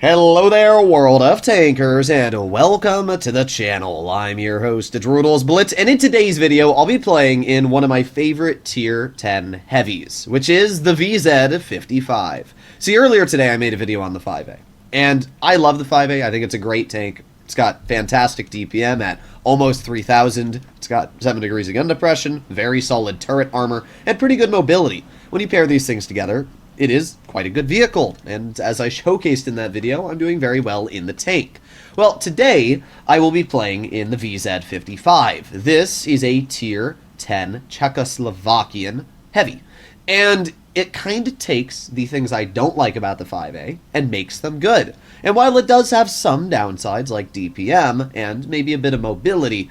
Hello there, world of tankers, and welcome to the channel. I'm your host, Droodles Blitz, and in today's video, I'll be playing in one of my favorite Tier 10 heavies, which is the VZ55. See, earlier today, I made a video on the 5A, and I love the 5A. I think it's a great tank. It's got fantastic DPM at almost 3,000. It's got 7 degrees of gun depression, very solid turret armor, and pretty good mobility. When you pair these things together, it is quite a good vehicle, and as I showcased in that video, I'm doing very well in the tank. Well, today, I will be playing in the VZ55. This is a Tier 10 Czechoslovakian heavy, and it kind of takes the things I don't like about the 5A and makes them good. And while it does have some downsides like DPM and maybe a bit of mobility,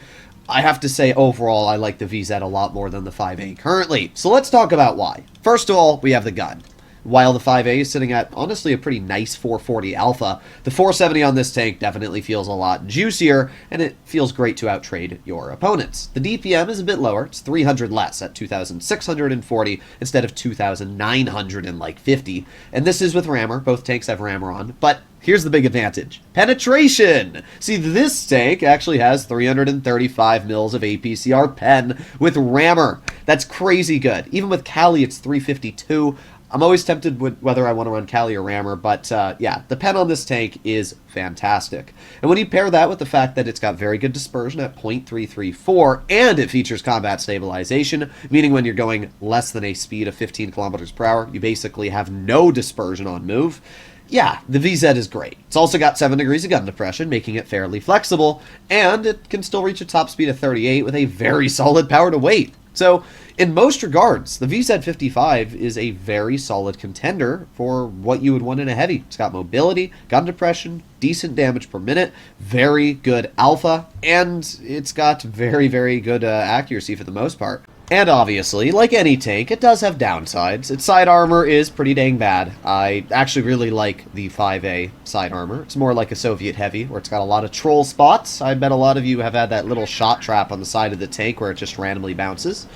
I have to say overall I like the VZ a lot more than the 5A currently. So let's talk about why. First of all, we have the gun. While the 5A is sitting at, honestly, a pretty nice 440 alpha, the 470 on this tank definitely feels a lot juicier, and it feels great to outtrade your opponents. The DPM is a bit lower. It's 300 less at 2,640 instead of 2,950, and this is with rammer. Both tanks have rammer on, but here's the big advantage. Penetration! See, this tank actually has 335 mils of APCR pen with rammer. That's crazy good. Even with Kali, it's 352. I'm always tempted with whether I want to run Kali or rammer, but yeah, the pen on this tank is fantastic. And when you pair that with the fact that it's got very good dispersion at 0.334, and it features combat stabilization, meaning when you're going less than a speed of 15 kilometers per hour, you basically have no dispersion on move. Yeah, the VZ is great. It's also got 7 degrees of gun depression, making it fairly flexible, and it can still reach a top speed of 38 with a very solid power to weight. So, in most regards, the VZ55 is a very solid contender for what you would want in a heavy. It's got mobility, gun depression, decent damage per minute, very good alpha, and it's got very, very good accuracy for the most part. And obviously, like any tank, it does have downsides. Its side armor is pretty dang bad. I actually really like the 5A side armor. It's more like a Soviet heavy, where it's got a lot of troll spots. I bet a lot of you have had that little shot trap on the side of the tank where it just randomly bounces.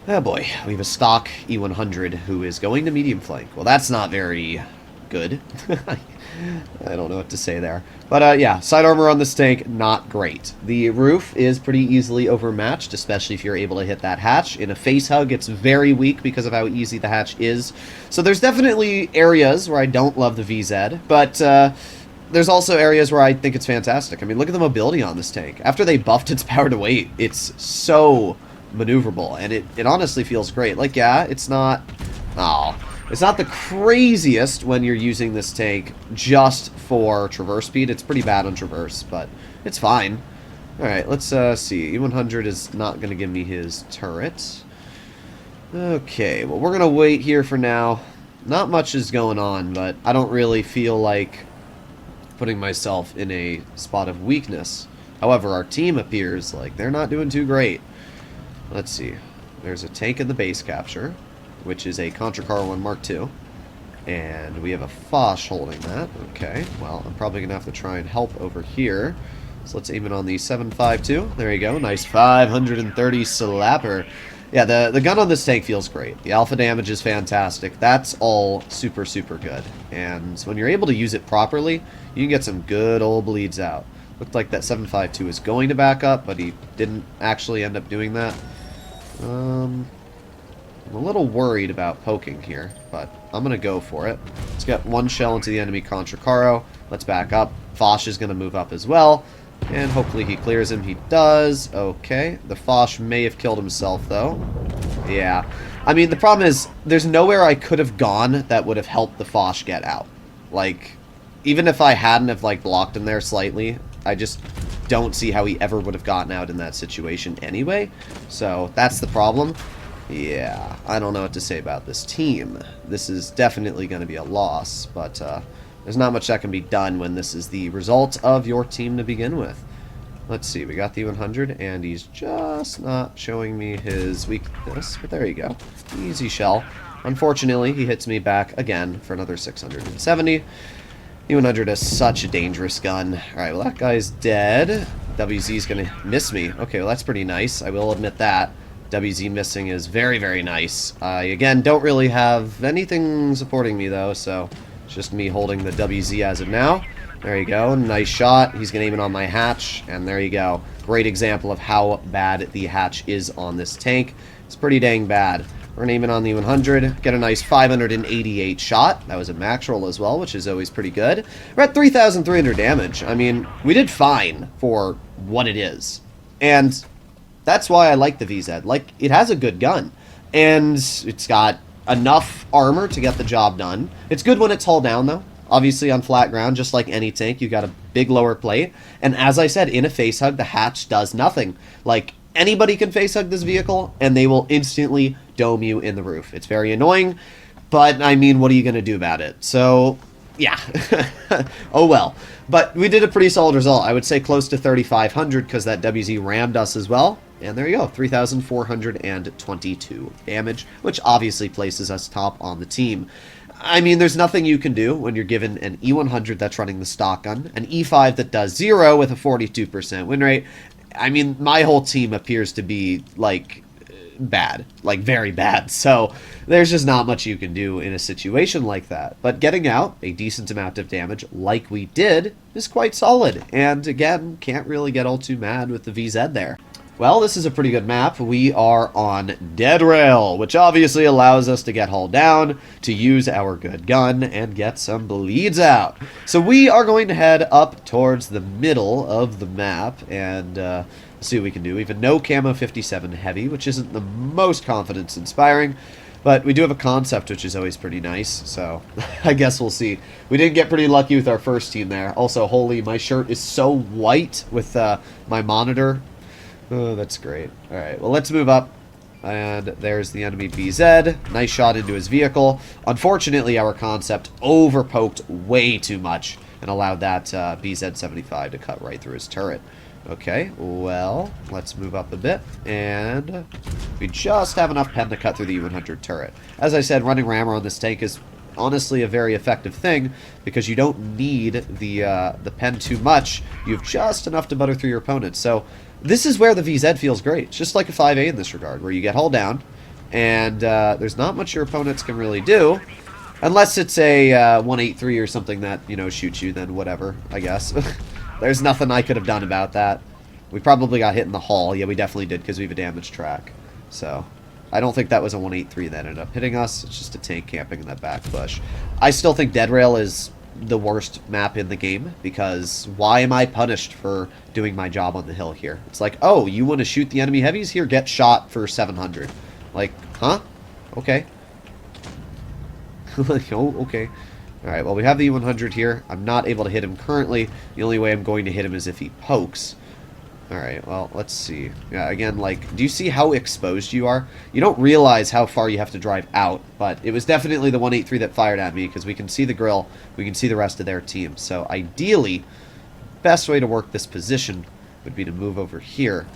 Oh boy, we have a stock E100 who is going to medium flank. Well, that's not very good. I don't know what to say there. But yeah, side armor on this tank, not great. The roof is pretty easily overmatched, especially if you're able to hit that hatch. In a face hug, it's very weak because of how easy the hatch is. So there's definitely areas where I don't love the VZ, but there's also areas where I think it's fantastic. I mean, look at the mobility on this tank. After they buffed its power to weight, it's so maneuverable, and it honestly feels great. Like, yeah, it's not... Oh... It's not the craziest when you're using this tank just for traverse speed. It's pretty bad on traverse, but it's fine. Alright, let's see. E100 is not going to give me his turret. Okay, well, we're going to wait here for now. Not much is going on, but I don't really feel like putting myself in a spot of weakness. However, our team appears like they're not doing too great. Let's see. There's a tank in the base capture, which is a Contra Car 1 Mark II. And we have a Foch holding that. Okay, well, I'm probably going to have to try and help over here. So let's aim it on the 752. There you go. Nice 530 slapper. Yeah, the gun on this tank feels great. The alpha damage is fantastic. That's all super, super good. And when you're able to use it properly, you can get some good old bleeds out. Looked like that 752 is going to back up, but he didn't actually end up doing that. I'm a little worried about poking here, but I'm going to go for it. Let's get one shell into the enemy Contra Caro. Let's back up. Foch is going to move up as well, and hopefully he clears him. He does. Okay. The Foch may have killed himself, though. Yeah. I mean, the problem is there's nowhere I could have gone that would have helped the Foch get out. Like, even if I hadn't have, like, blocked him there slightly, I just don't see how he ever would have gotten out in that situation anyway. So, that's the problem. Yeah, I don't know what to say about this team. This is definitely going to be a loss, but there's not much that can be done when this is the result of your team to begin with. Let's see, we got the 100, and he's just not showing me his weakness, but there you go. Easy shell. Unfortunately, he hits me back again for another 670. The 100 is such a dangerous gun. Alright, well that guy's dead. WZ's going to miss me. Okay, well that's pretty nice, I will admit that. WZ missing is very, very nice. I, again, don't really have anything supporting me, though, so It's just me holding the WZ as of now. There you go. Nice shot. He's going to aim it on my hatch. And there you go. Great example of how bad the hatch is on this tank. It's pretty dang bad. We're going to aim it on the 100. Get a nice 588 shot. That was a max roll as well, which is always pretty good. We're at 3,300 damage. I mean, we did fine for what it is. And that's why I like the VZ. Like, it has a good gun. And it's got enough armor to get the job done. It's good when it's hull down, though. Obviously, on flat ground, just like any tank, you got a big lower plate. And as I said, in a face hug, the hatch does nothing. Like, anybody can face hug this vehicle, and they will instantly dome you in the roof. It's very annoying, but, I mean, what are you going to do about it? So, yeah. Oh, well. But we did a pretty solid result. I would say close to 3,500 because that WZ rammed us as well. And there you go, 3,422 damage, which obviously places us top on the team. I mean, there's nothing you can do when you're given an E100 that's running the stock gun, an E5 that does 0 with a 42% win rate. I mean, my whole team appears to be, like, bad. Like, very bad. So, there's just not much you can do in a situation like that. But getting out a decent amount of damage, like we did, is quite solid. And, again, can't really get all too mad with the VZ there. Well, this is a pretty good map. We are on Dead Rail, which obviously allows us to get hull down, to use our good gun, and get some bleeds out. So we are going to head up towards the middle of the map, and see what we can do. We have a no camo 57 heavy, which isn't the most confidence-inspiring, but we do have a concept, which is always pretty nice, so I guess we'll see. We did get pretty lucky with our first team there. Also, holy, my shirt is so white with my monitor. Oh, that's great. Alright, well, let's move up. And there's the enemy BZ. Nice shot into his vehicle. Unfortunately, our concept over-poked way too much and allowed that BZ-75 to cut right through his turret. Okay, well, let's move up a bit. And we just have enough pen to cut through the U-100 turret. As I said, running rammer on this tank is honestly a very effective thing because you don't need the pen too much. You have just enough to butter through your opponents. So this is where the VZ feels great. It's just like a 5A in this regard, where you get hull down, and there's not much your opponents can really do, unless it's a 183 or something that, you know, shoots you, then whatever, I guess. There's nothing I could have done about that. We probably got hit in the hull. Yeah, we definitely did, because we have a damaged track. So I don't think that was a 183 that ended up hitting us. It's just a tank camping in that back bush. I still think Dead Rail is the worst map in the game, because why am I punished for doing my job on the hill here? It's like, oh, you want to shoot the enemy heavies? Here, get shot for 700. Like, huh? Okay. Like, oh, okay. Alright, well, we have the E100 here. I'm not able to hit him currently. The only way I'm going to hit him is if he pokes. Alright, well, let's see. Yeah, again, like, do you see how exposed you are? You don't realize how far you have to drive out, but it was definitely the 183 that fired at me, because we can see the grill, we can see the rest of their team. So, ideally, best way to work this position would be to move over here,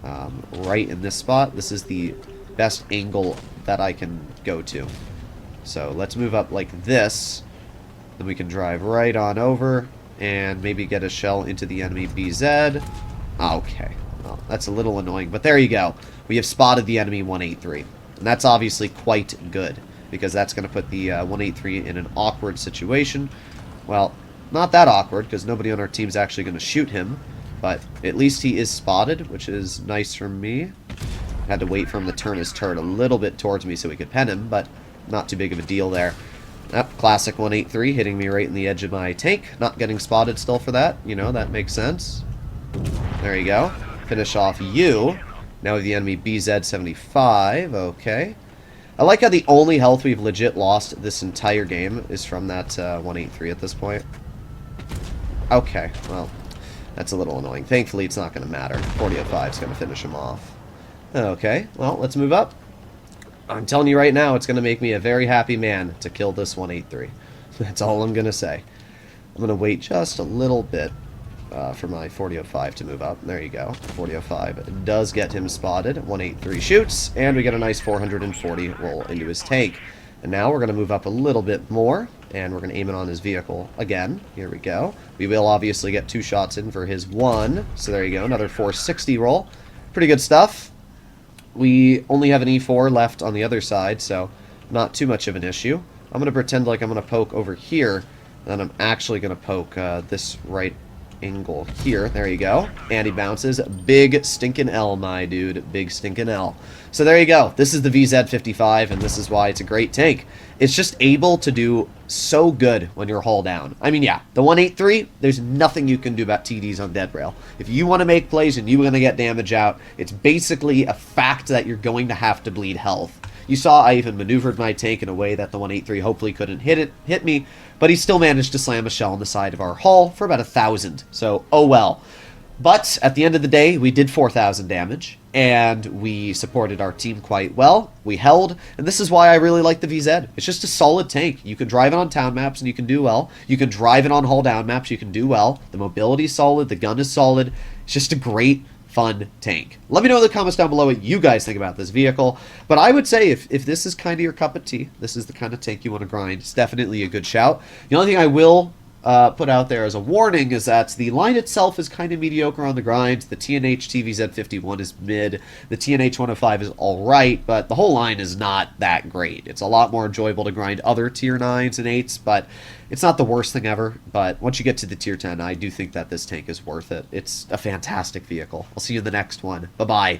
right in this spot. This is the best angle that I can go to. So, let's move up like this, then we can drive right on over, and maybe get a shell into the enemy BZ. Okay, well, that's a little annoying, but there you go. We have spotted the enemy 183, and that's obviously quite good, because that's going to put the 183 in an awkward situation. Well, not that awkward, because nobody on our team is actually going to shoot him, but at least he is spotted, which is nice for me. Had to wait for him to turn his turret a little bit towards me so we could pen him, but not too big of a deal there. Yep, classic 183 hitting me right in the edge of my tank. Not getting spotted still for that. You know, that makes sense. There you go. Finish off you. Now with the enemy BZ-75. Okay. I like how the only health we've legit lost this entire game is from that 183 at this point. Okay, well, that's a little annoying. Thankfully, it's not going to matter. 4005 is going to finish him off. Okay, well, let's move up. I'm telling you right now, it's going to make me a very happy man to kill this 183. That's all I'm going to say. I'm going to wait just a little bit for my 4005 to move up. There you go. 4005 does get him spotted. 183 shoots, and we get a nice 440 roll into his tank. And now we're going to move up a little bit more, and we're going to aim it on his vehicle again. Here we go. We will obviously get 2 shots in for his 1. So there you go. Another 460 roll. Pretty good stuff. We only have an E4 left on the other side, so not too much of an issue. I'm going to pretend like I'm going to poke over here, then I'm actually going to poke this right angle here. There you go. And he bounces. Big stinking L, my dude. Big stinking L. So there you go. This is the VZ55, and this is why it's a great tank. It's just able to do so good when you're hull down. I mean, yeah, the 183, there's nothing you can do about TDs on dead rail. If you want to make plays and you're going to get damage out, it's basically a fact that you're going to have to bleed health. You saw I even maneuvered my tank in a way that the 183 hopefully couldn't hit me, but he still managed to slam a shell on the side of our hull for about 1,000. So, oh well. But at the end of the day, we did 4,000 damage, and we supported our team quite well. We held, and this is why I really like the VZ. It's just a solid tank. You can drive it on town maps, and you can do well. You can drive it on hull down maps, you can do well. The mobility is solid, the gun is solid. It's just a great, fun tank. Let me know in the comments down below what you guys think about this vehicle. But I would say if this is kind of your cup of tea, this is the kind of tank you want to grind, it's definitely a good shout. The only thing I will put out there as a warning is that the line itself is kind of mediocre on the grind. The TNH TVZ51 is mid. The TNH 105 is alright, but the whole line is not that great. It's a lot more enjoyable to grind other tier 9s and 8s, but it's not the worst thing ever. But once you get to the tier 10, I do think that this tank is worth it. It's a fantastic vehicle. I'll see you in the next one. Bye-bye.